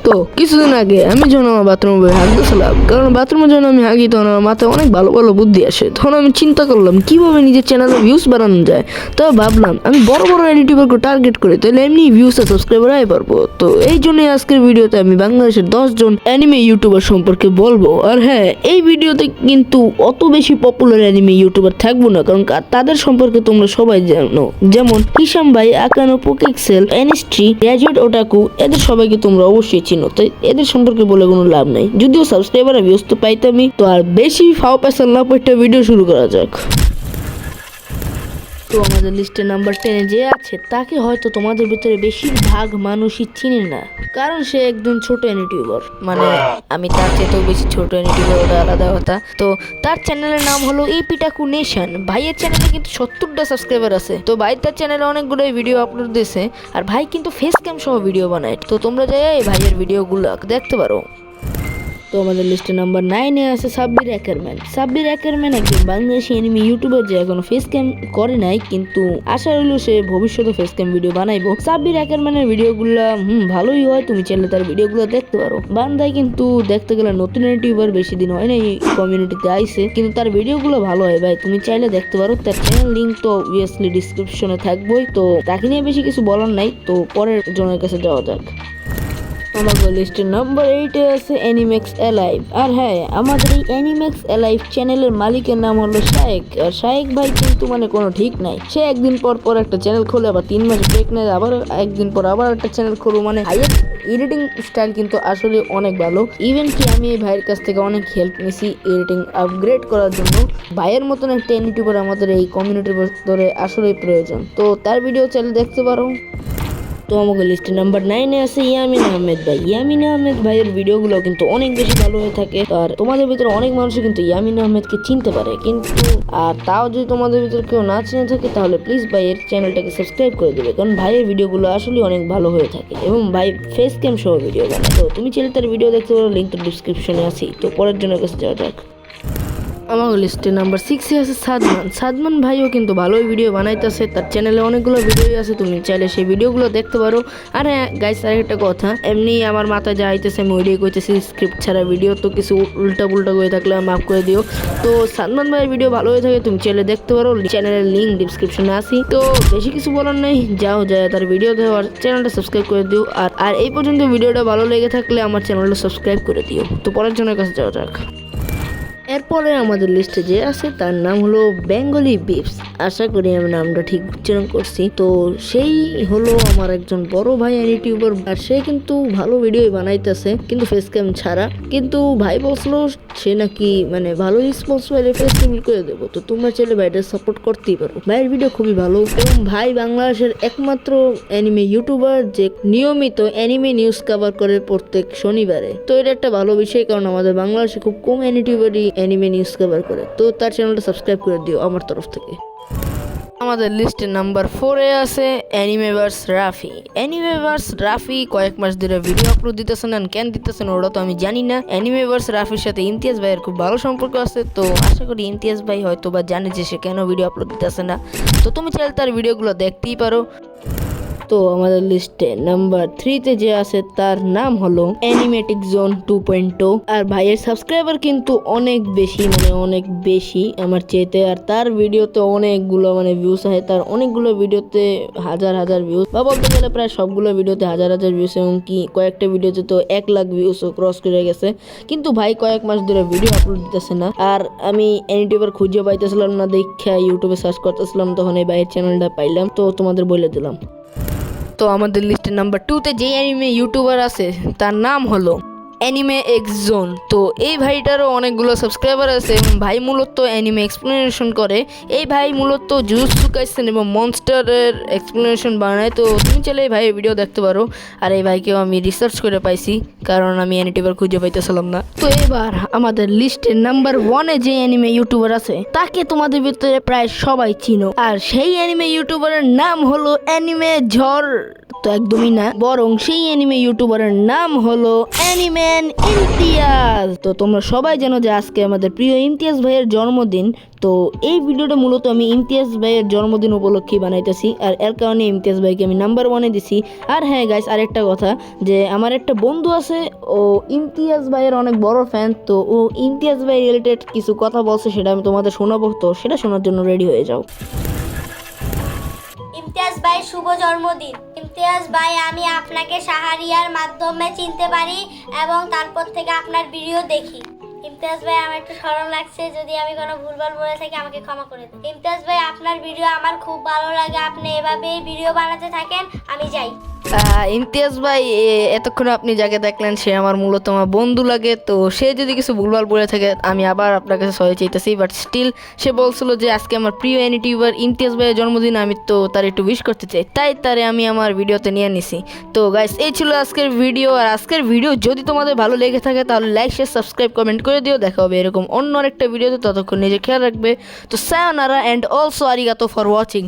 তো কিছুদিন আগে আমি যখন আমার বাথরুমে হাগতেছিলাম, কারণ বাথরুমে যখন আমি হাগি তখন আমার মাথায় অনেক ভালো ভালো বুদ্ধি আসে। তখন আমি চিন্তা করলাম কিভাবে নিজের চ্যানেলে ভিউজ বাড়ানো যায়। তো ভাবলাম আমি বড় বড় ইউটিউবারকে টার্গেট করি, তাহলে এমনি ভিউজ আর সাবস্ক্রাইবার আয় পারবো। তো এই জন্যই আজকের ভিডিওতে আমি বাংলাদেশের 10 জন অ্যানিমে ইউটিউবার সম্পর্কে বলবো। আর হ্যাঁ, এই ভিডিওতে কিন্তু অত বেশি পপুলার অ্যানিমে ইউটিউবার থাকবো না, কারণ তাদের সম্পর্কে তোমরা সবাই জানো, যেমন হিসাম ভাই, আকানো, পোকেক্সেল, এনএসটি, গ্র্যাজুয়েট ওটাকু, এদের সবাইকে তোমরা অবশ্যই চিনো। তাই এদের সম্পর্কে বলে কোনো লাভ নাই, যদিও সাবস্ক্রাইবার ভিউজ তো পাইতামই। তো আর বেশি ফাও পেশাল না পড়তে ভিডিও শুরু করা যাক। তো আমাদের লিস্টে নাম্বার 10 যে আছে তাকে হয়তো তোমাদের ভিতরে বেশিরভাগ মানুষই চিনে না, কারণ সে একজন ছোট ইউটিউবার। মানে আমি তার চেয়েও বেশি ছোট ইউটিউবার, ওটা আলাদা কথা। তো তার চ্যানেলের নাম হলো ইপিটাকু নেশন। ভাইয়ের চ্যানেলে কিন্তু 70টা সাবস্ক্রাইবার আছে। তো ভাই তার চ্যানেলে অনেকগুলো ভিডিও আপলোড দিয়েছে, আর ভাই কিন্তু ফেস ক্যাম সহ ভিডিও বানায়। তো তোমরা যাই এই ভাইয়ের ভিডিওগুলো দেখতে পারো। তো আমাদের লিস্টে নাম্বার 9 আছে সাব্বির অ্যাকারম্যান। সাব্বির অ্যাকারম্যান একজন বাংলাদেশি এনিমি ইউটিউবার যে এখনো ফেস ক্যাম করে নাই, কিন্তু আশা হইলো সে ভবিষ্যতে ফেস ক্যাম ভিডিও বানাইবো। সাব্বির অ্যাকারম্যানের ভিডিওগুলো ভালোই হয়, তুমি চাইলে তার ভিডিওগুলো দেখতে পারো। বান্দাই কিন্তু দেখতে গেলে নতুন ইউটিউবার, বেশি দিন হয় না এই কমিউনিটিতে আইছে, কিন্তু তার ভিডিওগুলো ভালো হয় ভাই, তুমি চাইলে দেখতে পারো। তার চ্যানেল লিঙ্ক তো অবভিয়াসলি ডিসক্রিপশনে থাকবোই। তো তাকে নিয়ে বেশি কিছু বলার নাই, তো পরের জনের কাছে যাওয়া যাক। আমাদের লিস্টের নাম্বার 8 আছে অ্যানিমেক্স অ্যালাইভ। আর হ্যাঁ, আমাদের এই অ্যানিমেক্স অ্যালাইভ চ্যানেলের মালিকের নাম হলো শায়েক। আর শায়েক ভাই কিন্তু মানে কোনো ঠিক নাই, সে একদিন পর পর একটা চ্যানেল খোলে, আবার 3 মাস ব্রেক নেয়, আবার একদিন পর আবার একটা চ্যানেল খোলো। মানে ভাইয়ের এডিটিং স্টাইল কিন্তু আসলে অনেক ভালো। ইভেন কি আমি এই ভাইয়ের কাছ থেকে অনেক হেল্প নিছি এডিটিং আপগ্রেড করার জন্য। ভাইয়ের মতন একটা ইউটিউবার আমাদের এই কমিউনিটির ভিতরে আসলেই প্রয়োজন। তো তার ভিডিও চাইলে দেখতে পারো। তো আমাদের লিস্টে নাম্বার 9 আছে ইয়ামিন আহমেদ ভাই। ইয়ামিন আহমেদ ভাইয়ের ভিডিওগুলো কিন্তু অনেক বেশি ভালো হয়ে থাকে, আর তোমাদের ভিতরে অনেক মানুষ কিন্তু ইয়ামিন আহমেদকে চিনতে পারে, কিন্তু আর তাও যদি তোমাদের ভিতরে কেউ না চিনে থাকে তাহলে প্লিজ ভাইয়ের চ্যানেলটাকে সাবস্ক্রাইব করে দেবে, কারণ ভাইয়ের ভিডিওগুলো আসলে অনেক ভালো হয়ে থাকে এবং ভাই ফেস ক্যাম সহ ভিডিও বানায়। তো তুমি চাইলে তার ভিডিও দেখতে পারো, লিঙ্ক তো ডিসক্রিপশনে আছে। তো পরের জনের কাছে যাওয়া যাক। আমার লিস্টে নাম্বার 6 আছে সাদমান। সাদমান ভাইও কিন্তু ভালোই ভিডিও বানাইতেছে, তার চ্যানেলে অনেকগুলো ভিডিও আছে, তুমি চাইলে সেই ভিডিওগুলো দেখতে পারো। আর হ্যাঁ গাইস, আরেকটা কথা, এমনি আমার মাথায় যা আইতেছে আমি ওইটাই কইতেছি, স্ক্রিপ্ট ছাড়া ভিডিও, তো কিছু উল্টা পুল্টা করে থাকলে মাফ করে দিও। তো সাদমান ভাইয়ের ভিডিও ভালো হয়ে থাকে, তুমি চাইলে দেখতে পারো, চ্যানেলের লিঙ্ক ডিসক্রিপশনে আছে। তো বেশি কিছু বলার নেই, যাও যায় তার ভিডিও দেওয়া আর চ্যানেলটা সাবস্ক্রাইব করে দিও। আর এই পর্যন্ত ভিডিওটা ভালো লেগে থাকলে আমার চ্যানেলটা সাবস্ক্রাইব করে দিও। তো পরের জনের কাছে যাওয়া যাক। এরপরে আমাদের লিস্টে যে আছে তার নাম হলো বেঙ্গলি বিপস। আশা করি আমি নামটা ঠিক উচ্চারণ করছি। তো সেই হলো আমার একজন বড় ভাই ইউটিউবার, আর সে কিন্তু ভালো ভিডিও বানাইতেছে, কিন্তু ফেস ক্যাম ছাড়া। কিন্তু ভাই বলছিল সে নাকি মানে ভালো রেসপন্স পাইলে ফেস ক্যাম করে দেবো। তো তোমরা চাইলে ভাইটার সাপোর্ট করতেই পারো, ভাইয়ের ভিডিও খুবই ভালো। এবং ভাই বাংলাদেশের একমাত্র অ্যানিমে ইউটিউবার যে নিয়মিত অ্যানিমে নিউজ কভার করে প্রত্যেক শনিবারে। তো এটা একটা ভালো বিষয়, কারণ আমাদের বাংলাদেশে খুব কম ইউটিউবারই অ্যানিমে নিউজ কভার করে। তো তার চ্যানেলটা সাবস্ক্রাইব করে দিও আমার তরফ থেকে। আমাদের লিস্টে নাম্বার 4 আছে অ্যানিমেভার্স রাফি। অ্যানিমেভার্স রাফি কয়েক মাস ধরে ভিডিও আপলোড দিতেছেন, আর কেন দিতেছেন ওটা তো আমি জানি না। অ্যানিমেভার্স রাফির সাথে ইমতিয়াজ ভাইয়ের খুব ভালো সম্পর্ক আছে, তো আশা করি ইমতিয়াজ ভাই হয়তো বা জানে যে সে কেন ভিডিও আপলোড দিতেছে না। তো তুমি চাইলে তার ভিডিওগুলো দেখতেই পারো। তো আমাদের লিস্টে নাম্বার 3 যে আছে তার নাম হলো অ্যানিমেটিক জোন 2.0। আর ভাইয়ের সাবস্ক্রাইবার কিন্তু অনেক বেশি, মানে অনেক বেশি আমার চেয়েতে। আর তার ভিডিওতে অনেকগুলো মানে ভিউজ হয়, তার অনেকগুলো ভিডিওতে হাজার হাজার ভিউজ, বা বলতে গেলে প্রায় সবগুলো ভিডিওতে হাজার হাজার ভিউজ, এবং কি কয়েকটা ভিডিওতে তো 1 লাখ ভিউজও ক্রস করে গেছে। কিন্তু ভাই কয়েক মাস ধরে ভিডিও আপলোড দিতেছে না, আর আমি ইউটিউবার খুঁজে পাইতেছিলাম না, দেখা ইউটিউবে সার্চ করতেছিলাম, তখন এই ভাইয়ের চ্যানেলটা পাইলাম, তো তোমাদের বলে দিলাম। তো আমাদের লিস্টের নাম্বার 2 যে অ্যানিমে ইউটিউবার আছে তার নাম হলো অ্যানিমে এক্স জোন। তো এই ভাইটারও অনেকগুলো সাবস্ক্রাইবার আছে, এবং ভাই মূলত অ্যানিমে এক্সপ্লেনেশন করে। এই ভাই মূলত জুজুৎসু কাইসেন এবং মনস্টারের এক্সপ্লেনেশন বানায়। তো তুমি চাইলে এই ভাইয়ের ভিডিও দেখতে পারো। আর এই ভাইকেও আমি রিসার্চ করে পাইছি, কারণ আমি ইউটিউবার খুঁজে পাইতেছিলাম না। তো এবার আমাদের লিস্টের নাম্বার 1 যে অ্যানিমে ইউটিউবার আছে তাকে তোমাদের ভিতরে প্রায় সবাই চিনো, আর সেই অ্যানিমে ইউটিউবারের নাম হলো অ্যানিমে ঝড়। তো একদমই না, বরং সেই অ্যানিমে ইউটিউবারের নাম হলো অ্যানিম্যান ইমতিয়াজ। তো তোমরা সবাই জানো যে আজকে আমাদের প্রিয় ইমতিয়াজ ভাইয়ের জন্মদিন। তো এই ভিডিওটা মূলত আমি ইমতিয়াজ ভাইয়ের জন্মদিন উপলক্ষে বানাইতেছি, আর এর কারণে ইমতিয়াজ ভাইকে আমি নাম্বার 1 দিছি। আর হ্যাঁ গাইস, আরেকটা কথা, যে আমার একটা বন্ধু আছে বলছে ও ইমতিয়াজ ভাইয়ের অনেক বড় ফ্যান, তো ও ইমতিয়াজ ভাই রিলেটেড কিছু কথা বলছে, সেটা আমি তোমাদের শোনাবো, তো সেটা শোনার জন্য রেডি হয়ে যাও। ইমতিয়াজ ভাই শুভ জন্মদিন। ইমতিয়াজ ভাই, আমি আপনাকে শাহরিয়ার মাধ্যমে চিনতে পারি এবং তারপর থেকে আপনার ভিডিও দেখি। ইমতিয়াজ ভাই, আমার একটু শরম লাগছে, যদি আমি কোনো ভুলভাল বলে থাকি আমাকে ক্ষমা করে দিন। ইমতিয়াজ ভাই, আপনার ভিডিও আমার খুব ভালো লাগে, আপনি এভাবেই ভিডিও বানাতে থাকেন, আমি যাই। ইমতিয়াজ ভাই, এতক্ষণ আপনি যাকে দেখলেন সে আমার মূলত আমার বন্ধু লাগে, তো সে যদি কিছু ভুলভাল বলে থাকে আমি আবার আপনার কাছে সরি চাইতেছি, বাট স্টিল সে বলছিল যে আজকে আমার প্রিয় ইউটিউবার ইমতিয়াজ ভাইয়ের জন্মদিন, আমি তো তার একটু উইশ করতে চাই, তাই তারে আমি আমার ভিডিওতে নিয়ে নিছি। তো গাইস, এই ছিল আজকের ভিডিও, আর আজকের ভিডিও যদি তোমাদের ভালো লেগে থাকে তাহলে লাইক শেয়ার সাবস্ক্রাইব কমেন্ট করে দিও। দেখা হবে এরকম অন্য আরেকটা ভিডিওতে, ততক্ষণ নিজে খেয়াল রাখবে। তো সায়োনারা অ্যান্ড অলসো আরিগাতো ফর ওয়াচিং।